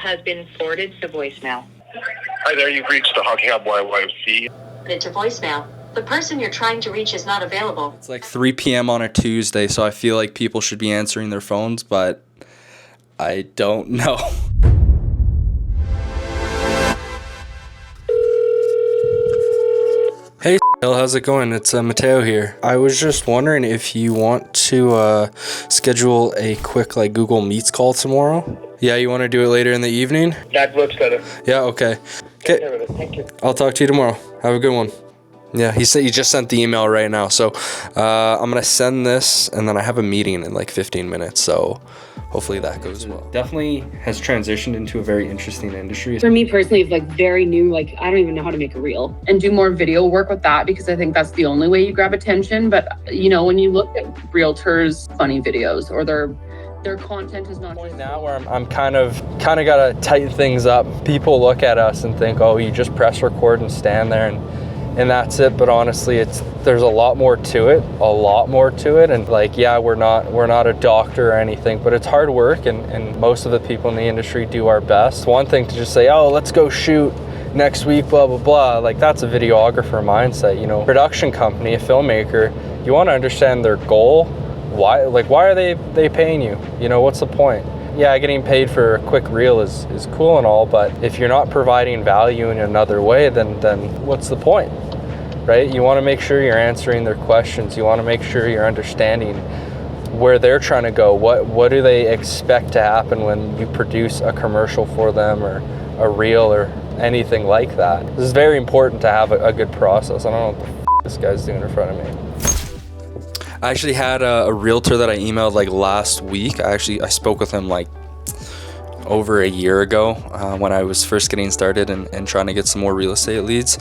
has been forwarded to voicemail. Hi there, you've reached the Hockey Hub YYC. To voicemail. The person you're trying to reach is not available. It's like 3 p.m. on a Tuesday, so I feel like people should be answering their phones, but I don't know. Hey, how's it going? It's Mateo here. I was just wondering if you want to schedule a quick like Google Meets call tomorrow. Yeah, you want to do it later in the evening? That works better. Yeah, okay. Okay. Thank you. I'll talk to you tomorrow. Have a good one. Yeah, he said he just sent the email right now. So I'm going to send this, and then I have a meeting in like 15 minutes. So hopefully that goes well. Definitely has transitioned into a very interesting industry. For me personally, it's like very new. Like I don't even know how to make a reel and do more video work with that, because I think that's the only way you grab attention. But you know, when you look at realtors' funny videos or their content is not point now where I'm kind of got to tighten things up. People look at us and think, oh, you just press record and stand there and that's it. But honestly, there's a lot more to it. And like, yeah, we're not a doctor or anything, but it's hard work, and most of the people in the industry do our best. One thing to just say, oh, let's go shoot next week, blah blah blah, like that's a videographer mindset. You know, production company, a filmmaker, you want to understand their goal. Why are they paying you? You know, what's the point? Yeah, getting paid for a quick reel is cool and all, but if you're not providing value in another way, then what's the point, right? You want to make sure you're answering their questions. You want to make sure you're understanding where they're trying to go. What do they expect to happen when you produce a commercial for them or a reel or anything like that? This is very important to have a good process. I don't know what the this guy's doing in front of me. I actually had a realtor that I emailed like last week. I spoke with him like over a year ago when I was first getting started and trying to get some more real estate leads.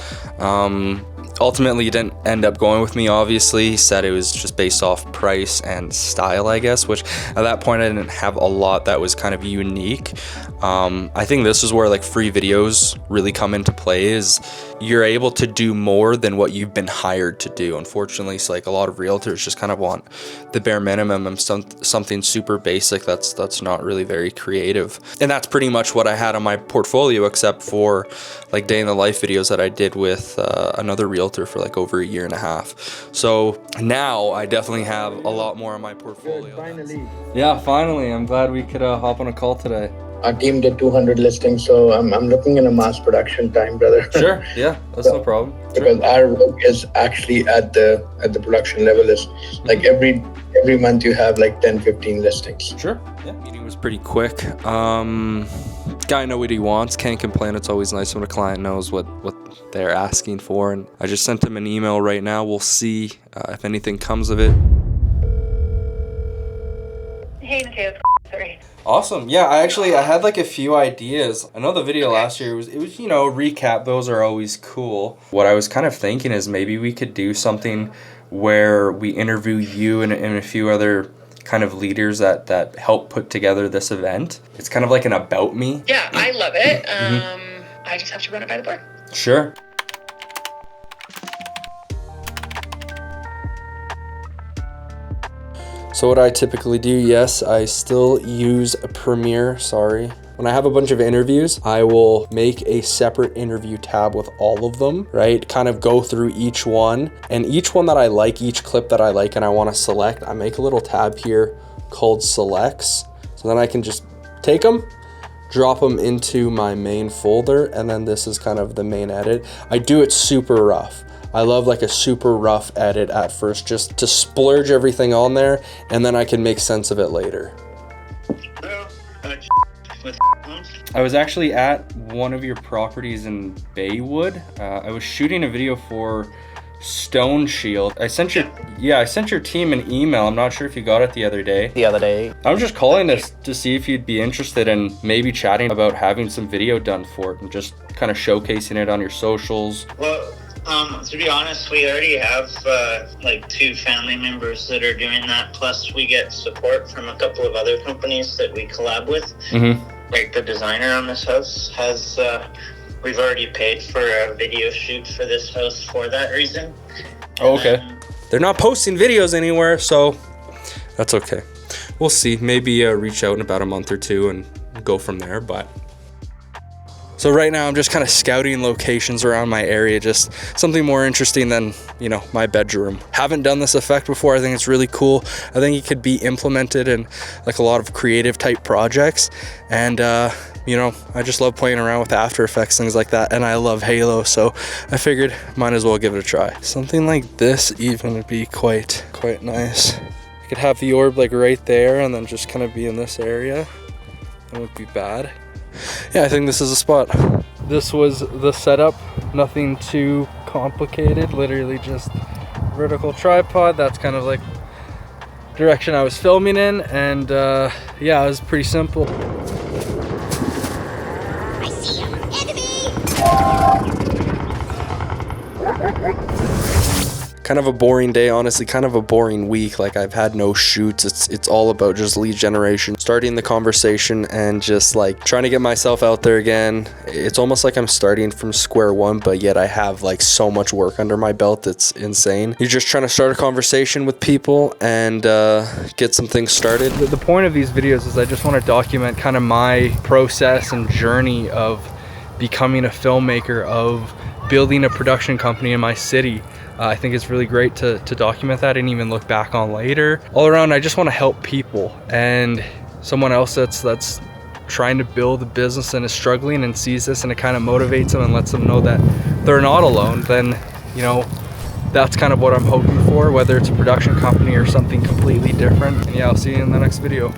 Ultimately, he didn't end up going with me, obviously. He said it was just based off price and style, I guess, which at that point I didn't have a lot that was kind of unique. I think this is where like free videos really come into play, is you're able to do more than what you've been hired to do. Unfortunately, it's like a lot of realtors just kind of want the bare minimum and something super basic that's not really very creative. And that's pretty much what I had on my portfolio, except for like day in the life videos that I did with another realtor for like over a year and a half. So now I definitely have a lot more on my portfolio. Good, finally. Yeah, finally. I'm glad we could hop on a call today. Our team did 200 listings, so I'm looking in a mass production time, brother. Sure, yeah, that's no problem. Because our work is actually at the production level. Is like every month you have like 10-15 listings. Sure, yeah. Meeting was pretty quick. Guy know what he wants, can't complain. It's always nice when a client knows what they're asking for, and I just sent him an email right now. We'll see if anything comes of it. Hey, Mateo. Sorry. Awesome. Yeah, I had like a few ideas. I know the video last year was you know, recap. Those are always cool. What I was kind of thinking is maybe we could do something where we interview you and a few other kind of leaders that help put together this event. It's kind of like an about me. Yeah, I love it. I just have to run it by the board. Sure. So what I typically do, yes, I still use Premiere, sorry. When I have a bunch of interviews, I will make a separate interview tab with all of them, right? Kind of go through each one, and each one that I like, each clip that I like and I want to select, I make a little tab here called selects. So then I can just take them, drop them into my main folder, and then this is kind of the main edit. I do it super rough. I love like a super rough edit at first, just to splurge everything on there, and then I can make sense of it later. I was actually at one of your properties in Baywood. I was shooting a video for Stone Shield. I sent your team an email. I'm not sure if you got it the other day. I was just calling to see if you'd be interested in maybe chatting about having some video done for it and just kind of showcasing it on your socials. Well, to be honest, we already have like 2 family members that are doing that. Plus, we get support from a couple of other companies that we collab with. Mm-hmm. Like the designer on this house has, we've already paid for a video shoot for this house for that reason. Oh, okay. They're not posting videos anywhere, so that's okay. We'll see. Maybe reach out in about a month or 2 and go from there, but So right now I'm just kind of scouting locations around my area, just something more interesting than, you know, my bedroom. Haven't done this effect before. I think it's really cool. I think it could be implemented in like a lot of creative type projects. And you know, I just love playing around with After Effects, things like that. And I love Halo, so I figured might as well give it a try. Something like this even would be quite nice. I could have the orb like right there and then just kind of be in this area. That would be bad. Yeah, I think this is a spot. This was the setup, nothing too complicated, literally just vertical tripod. That's kind of like direction I was filming in, and yeah, it was pretty simple. I see him. Enemy! Kind of a boring day, honestly, kind of a boring week. Like, I've had no shoots. It's all about just lead generation, starting the conversation and just like trying to get myself out there again. It's almost like I'm starting from square one, but yet I have like so much work under my belt. It's insane. You're just trying to start a conversation with people and get some things started. The point of these videos is I just want to document kind of my process and journey of becoming a filmmaker, of building a production company in my city. I think it's really great to document that and even look back on later. All around, I just want to help people, and someone else that's trying to build a business and is struggling and sees this and it kind of motivates them and lets them know that they're not alone, then, you know, that's kind of what I'm hoping for, whether it's a production company or something completely different. And yeah, I'll see you in the next video.